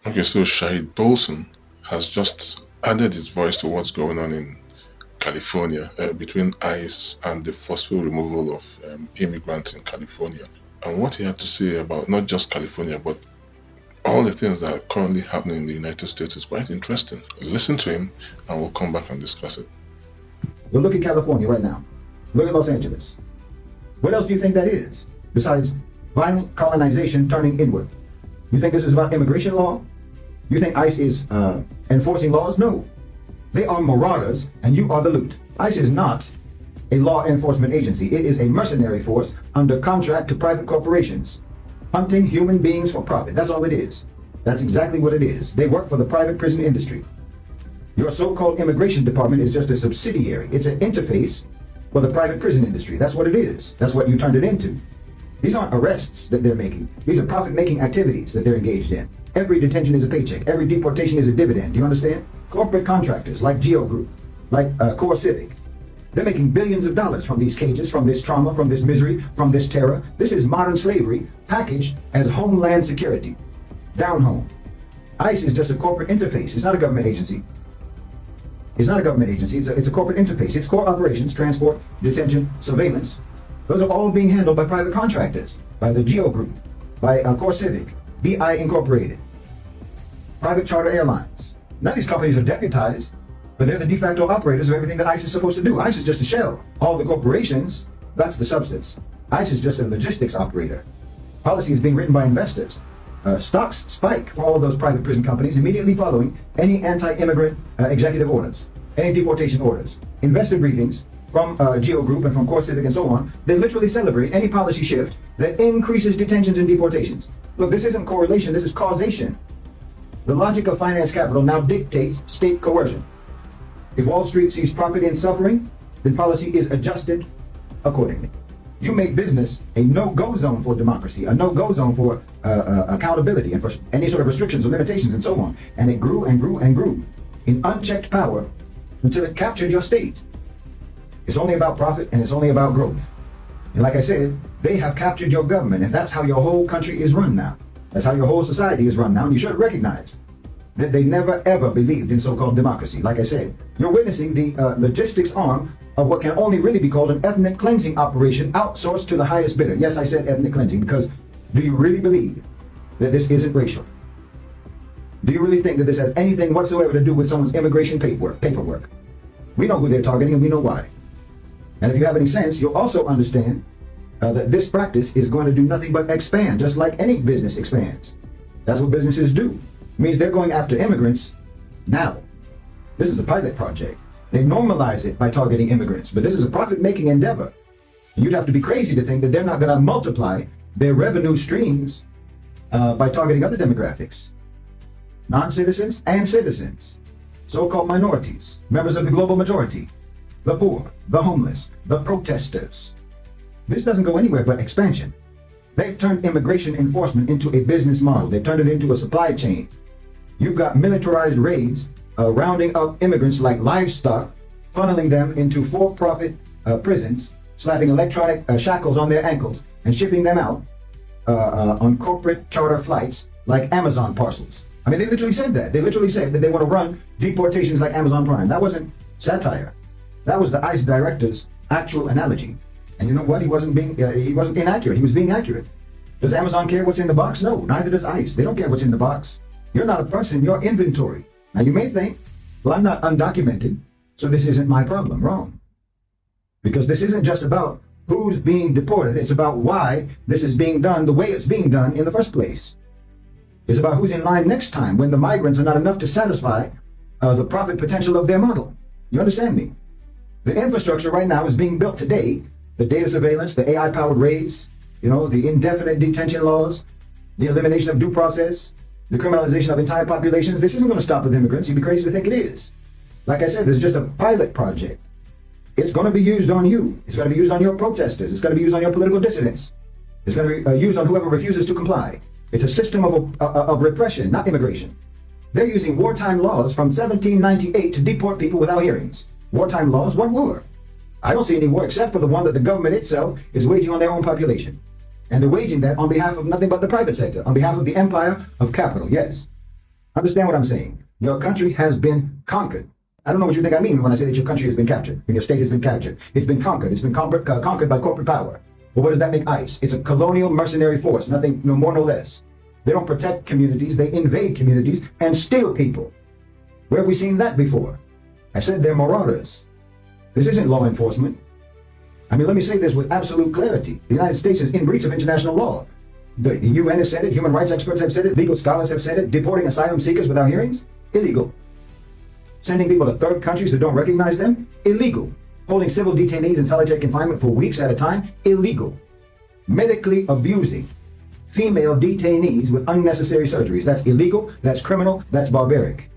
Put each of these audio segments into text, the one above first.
Okay, so Shahid Bolsen has just added his voice to what's going on in California between ICE and the forceful removal of immigrants in California. And what he had to say about not just California, but all the things that are currently happening in the United States is quite interesting. Listen to him and we'll come back and discuss it. Well, look at California right now. Look at Los Angeles. What else do you think that is besides violent colonization turning inward? You think this is about immigration law? You think ICE is enforcing laws? No. They are marauders and you are the loot. ICE is not a law enforcement agency. It is a mercenary force under contract to private corporations, hunting human beings for profit. That's all it is. That's exactly what it is. They work for the private prison industry. Your so-called immigration department is just a subsidiary. It's an interface for the private prison industry. That's what it is. That's what you turned it into. These aren't arrests that they're making. These are profit-making activities that they're engaged in. Every detention is a paycheck. Every deportation is a dividend. Do you understand? Corporate contractors like Geo Group, like Core Civic, they're making billions of dollars from these cages, from this trauma, from this misery, from this terror. This is modern slavery packaged as homeland security. Down home. ICE is just a corporate interface. It's not a government agency. It's not a government agency. It's a corporate interface. Its core operations, transport, detention, surveillance, those are all being handled by private contractors, by the Geo Group, by Core Civic, BI Incorporated, private charter airlines. None of these companies are deputized, but they're the de facto operators of everything that ICE is supposed to do. ICE is just a shell. All the corporations, that's the substance. ICE is just a logistics operator. Policy is being written by investors. Stocks spike for all of those private prison companies immediately following any anti-immigrant executive orders, any deportation orders. Investor briefings from Geo Group and from Core Civic and so on, they literally celebrate any policy shift that increases detentions and deportations. Look, this isn't correlation, this is causation. The logic of finance capital now dictates state coercion. If Wall Street sees profit in suffering, then policy is adjusted accordingly. You make business a no-go zone for democracy, a no-go zone for accountability and for any sort of restrictions or limitations and so on. And it grew and grew and grew in unchecked power until it captured your state. It's only about profit and it's only about growth. And like I said, they have captured your government, and that's how your whole country is run now. That's how your whole society is run now, and you should recognize that they never ever believed in so-called democracy. Like I said, you're witnessing the logistics arm of what can only really be called an ethnic cleansing operation outsourced to the highest bidder. Yes, I said ethnic cleansing because do you really believe that this isn't racial? Do you really think that this has anything whatsoever to do with someone's immigration paperwork? We know who they're targeting and we know why. And if you have any sense, you'll also understand that this practice is going to do nothing but expand, just like any business expands. That's what businesses do. It means they're going after immigrants now. This is a pilot project. They normalize it by targeting immigrants, but this is a profit-making endeavor. You'd have to be crazy to think that they're not going to multiply their revenue streams by targeting other demographics. Non-citizens and citizens, so-called minorities, members of the global majority, the poor, the homeless, the protesters. This doesn't go anywhere but expansion. They've turned immigration enforcement into a business model. They've turned it into a supply chain. You've got militarized raids rounding up immigrants like livestock, funneling them into for-profit prisons, slapping electronic shackles on their ankles, and shipping them out on corporate charter flights like Amazon parcels. I mean, they literally said that. They literally said that they want to run deportations like Amazon Prime. That wasn't satire. That was the ICE director's actual analogy. And you know what? He wasn't inaccurate. He was being accurate. Does Amazon care what's in the box? No, neither does ICE. They don't care what's in the box. You're not a person, you're inventory. Now you may think, well, I'm not undocumented, so this isn't my problem. Wrong. Because this isn't just about who's being deported. It's about why this is being done the way it's being done in the first place. It's about who's in line next time when the migrants are not enough to satisfy the profit potential of their model. You understand me? The infrastructure right now is being built today. The data surveillance, the AI-powered raids, the indefinite detention laws, the elimination of due process, the criminalization of entire populations. This isn't going to stop with immigrants. You'd be crazy to think it is. Like I said, this is just a pilot project. It's going to be used on you. It's going to be used on your protesters. It's going to be used on your political dissidents. It's going to be used on whoever refuses to comply. It's a system of repression, not immigration. They're using wartime laws from 1798 to deport people without hearings. Wartime laws? What war? I don't see any war except for the one that the government itself is waging on their own population. And they're waging that on behalf of nothing but the private sector, on behalf of the empire of capital, yes. Understand what I'm saying? Your country has been conquered. I don't know what you think I mean when I say that your country has been captured, when your state has been captured. It's been conquered. It's been conquered by corporate power. Well, what does that make ICE? It's a colonial mercenary force, nothing, no more, no less. They don't protect communities, they invade communities and steal people. Where have we seen that before? I said they're marauders. This isn't law enforcement. I mean, let me say this with absolute clarity. The United States is in breach of international law. The UN has said it, human rights experts have said it, legal scholars have said it. Deporting asylum seekers without hearings? Illegal. Sending people to third countries that don't recognize them? Illegal. Holding civil detainees in solitary confinement for weeks at a time? Illegal. Medically abusing female detainees with unnecessary surgeries? That's illegal, that's criminal, that's barbaric.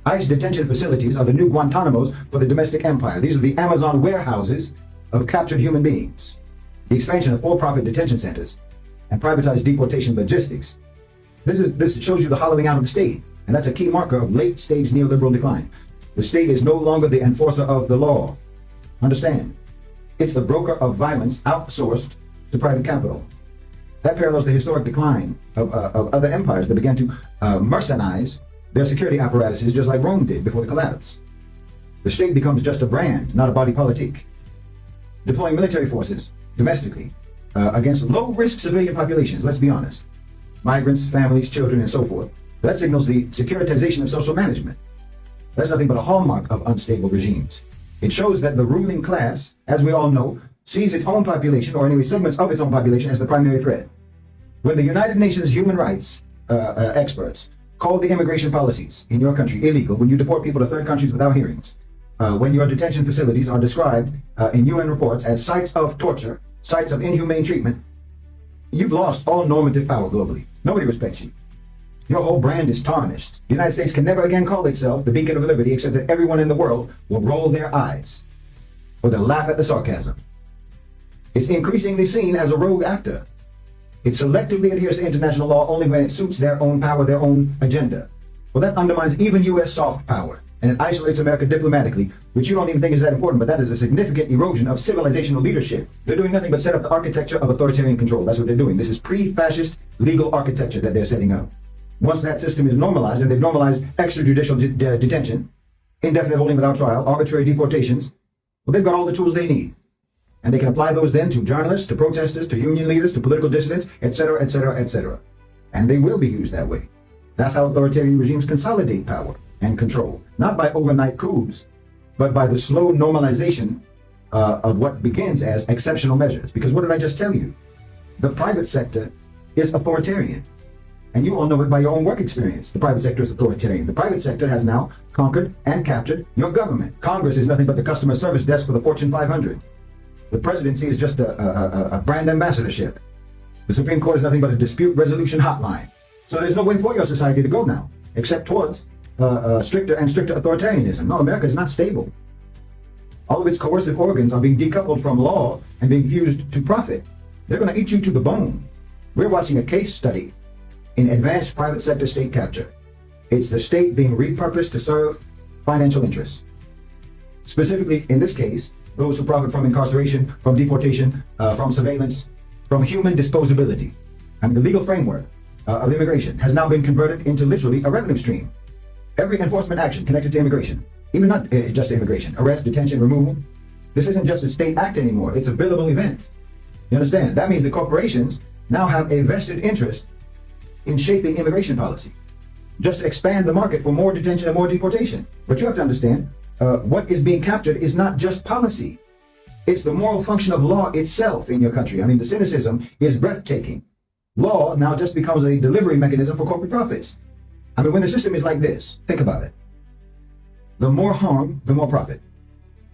ICE detention facilities are the new Guantanamos for the domestic empire. These are the Amazon warehouses of captured human beings. The expansion of for-profit detention centers and privatized deportation logistics. This shows you the hollowing out of the state, and that's a key marker of late-stage neoliberal decline. The state is no longer the enforcer of the law. Understand? It's the broker of violence outsourced to private capital. That parallels the historic decline of other empires that began to mercenize their security apparatuses just like Rome did before the collapse. The state becomes just a brand, not a body politic. Deploying military forces domestically against low-risk civilian populations, let's be honest. Migrants, families, children, and so forth. That signals the securitization of social management. That's nothing but a hallmark of unstable regimes. It shows that the ruling class, as we all know, sees its own population, or anyway segments of its own population, as the primary threat. When the United Nations human rights experts call the immigration policies in your country illegal, when you deport people to third countries without hearings, when your detention facilities are described in UN reports as sites of torture, sites of inhumane treatment, you've lost all normative power globally. Nobody respects you. Your whole brand is tarnished. The United States can never again call itself the beacon of liberty, except that everyone in the world will roll their eyes or they'll laugh at the sarcasm. It's increasingly seen as a rogue actor. It selectively adheres to international law only when it suits their own power, their own agenda. Well, that undermines even U.S. soft power, and it isolates America diplomatically, which you don't even think is that important, but that is a significant erosion of civilizational leadership. They're doing nothing but set up the architecture of authoritarian control. That's what they're doing. This is pre-fascist legal architecture that they're setting up. Once that system is normalized, and they've normalized extrajudicial detention, indefinite holding without trial, arbitrary deportations, well, they've got all the tools they need. And they can apply those then to journalists, to protesters, to union leaders, to political dissidents, etc., etc., etc. And they will be used that way. That's how authoritarian regimes consolidate power and control, not by overnight coups, but by the slow normalization of what begins as exceptional measures. Because what did I just tell you? The private sector is authoritarian. And you all know it by your own work experience. The private sector is authoritarian. The private sector has now conquered and captured your government. Congress is nothing but the customer service desk for the Fortune 500. The presidency is just a brand ambassadorship. The Supreme Court is nothing but a dispute resolution hotline. So there's no way for your society to go now, except towards stricter and stricter authoritarianism. No, America is not stable. All of its coercive organs are being decoupled from law and being fused to profit. They're going to eat you to the bone. We're watching a case study in advanced private sector state capture. It's the state being repurposed to serve financial interests. Specifically, in this case, those who profit from incarceration, from deportation, from surveillance, from human disposability. I mean, the legal framework of immigration has now been converted into literally a revenue stream. Every enforcement action connected to immigration, even not just to immigration, arrest, detention, removal, this isn't just a state act anymore, it's a billable event. You understand? That means the corporations now have a vested interest in shaping immigration policy, just to expand the market for more detention and more deportation. But you have to understand, what is being captured is not just policy. It's the moral function of law itself in your country. I mean, the cynicism is breathtaking. Law now just becomes a delivery mechanism for corporate profits. I mean, when the system is like this, think about it. The more harm, the more profit.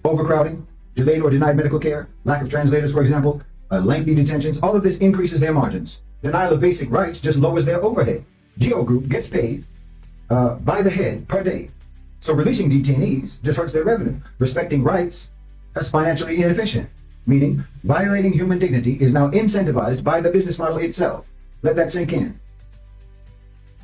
Overcrowding, delayed or denied medical care, lack of translators, for example, lengthy detentions, all of this increases their margins. Denial of basic rights just lowers their overhead. Geo Group gets paid by the head per day. So releasing detainees just hurts their revenue. Respecting rights, that's financially inefficient. Meaning, violating human dignity is now incentivized by the business model itself. Let that sink in.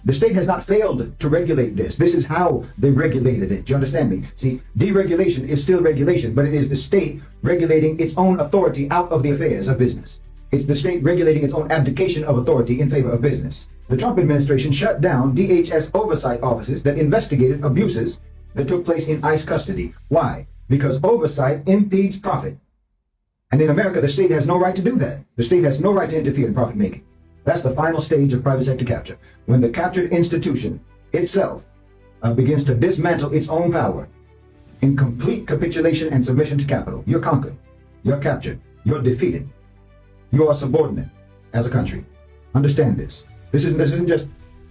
The state has not failed to regulate this. This is how they regulated it. Do you understand me? See, deregulation is still regulation, but it is the state regulating its own authority out of the affairs of business. It's the state regulating its own abdication of authority in favor of business. The Trump administration shut down DHS oversight offices that investigated abuses that took place in ICE custody. Why? Because oversight impedes profit. And in America, the state has no right to do that. The state has no right to interfere in profit making. That's the final stage of private sector capture. When the captured institution itself begins to dismantle its own power in complete capitulation and submission to capital, you're conquered, you're captured, you're defeated, you are subordinate as a country. Understand this. This isn't just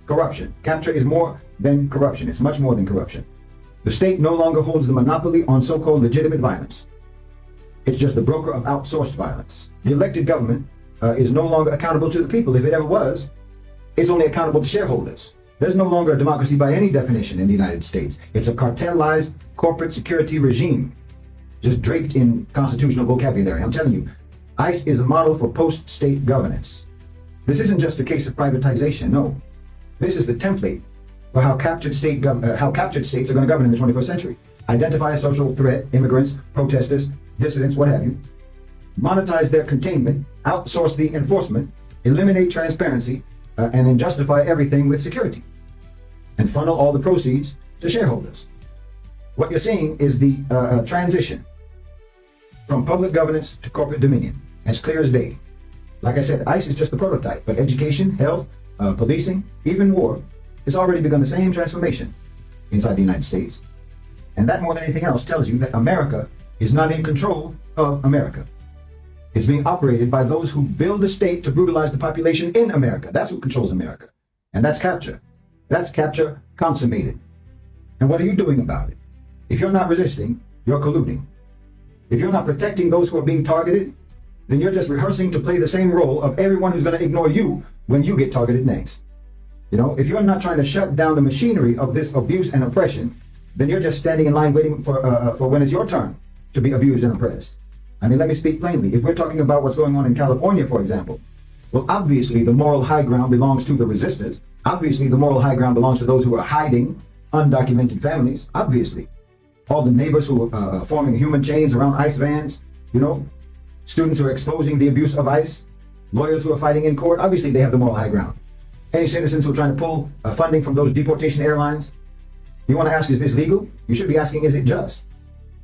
corruption. Capture is more than corruption. It's much more than corruption. The state no longer holds the monopoly on so-called legitimate violence. It's just the broker of outsourced violence. The elected government is no longer accountable to the people. If it ever was, it's only accountable to shareholders. There's no longer a democracy by any definition in the United States. It's a cartelized corporate security regime, just draped in constitutional vocabulary. I'm telling you, ICE is a model for post-state governance. This isn't just a case of privatization, no. This is the template for how captured states are going to govern in the 21st century. Identify a social threat, immigrants, protesters, dissidents, what have you. Monetize their containment, outsource the enforcement, eliminate transparency, and then justify everything with security. And funnel all the proceeds to shareholders. What you're seeing is the transition from public governance to corporate dominion, as clear as day. Like I said, ICE is just the prototype, but education, health, policing, even war, has already begun the same transformation inside the United States. And that more than anything else tells you that America is not in control of America. It's being operated by those who build the state to brutalize the population in America. That's who controls America. And that's capture. That's capture consummated. And what are you doing about it? If you're not resisting, you're colluding. If you're not protecting those who are being targeted, then you're just rehearsing to play the same role of everyone who's going to ignore you when you get targeted next. You know, if you're not trying to shut down the machinery of this abuse and oppression, then you're just standing in line waiting for when it's your turn to be abused and oppressed. I mean, let me speak plainly. If we're talking about what's going on in California, for example, well, obviously the moral high ground belongs to the resistors. Obviously the moral high ground belongs to those who are hiding undocumented families. Obviously. All the neighbors who are forming human chains around ICE vans, you know, students who are exposing the abuse of ICE, lawyers who are fighting in court, obviously they have the moral high ground. Any citizens who are trying to pull funding from those deportation airlines, you want to ask, is this legal? You should be asking, is it just?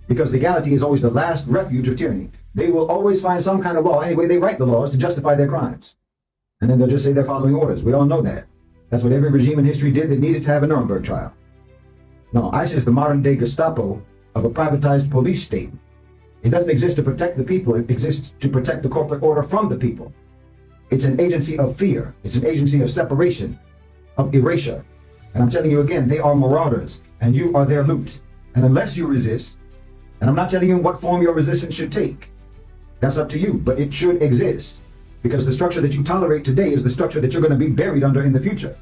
Because legality is always the last refuge of tyranny. They will always find some kind of law, anyway they write the laws, to justify their crimes. And then they'll just say they're following orders. We all know that. That's what every regime in history did that needed to have a Nuremberg trial. No, ICE is the modern-day Gestapo of a privatized police state. It doesn't exist to protect the people. It exists to protect the corporate order from the people. It's an agency of fear. It's an agency of separation, of erasure. And I'm telling you again, they are marauders, and you are their loot. And unless you resist, and I'm not telling you what form your resistance should take, that's up to you, but it should exist. Because the structure that you tolerate today is the structure that you're going to be buried under in the future.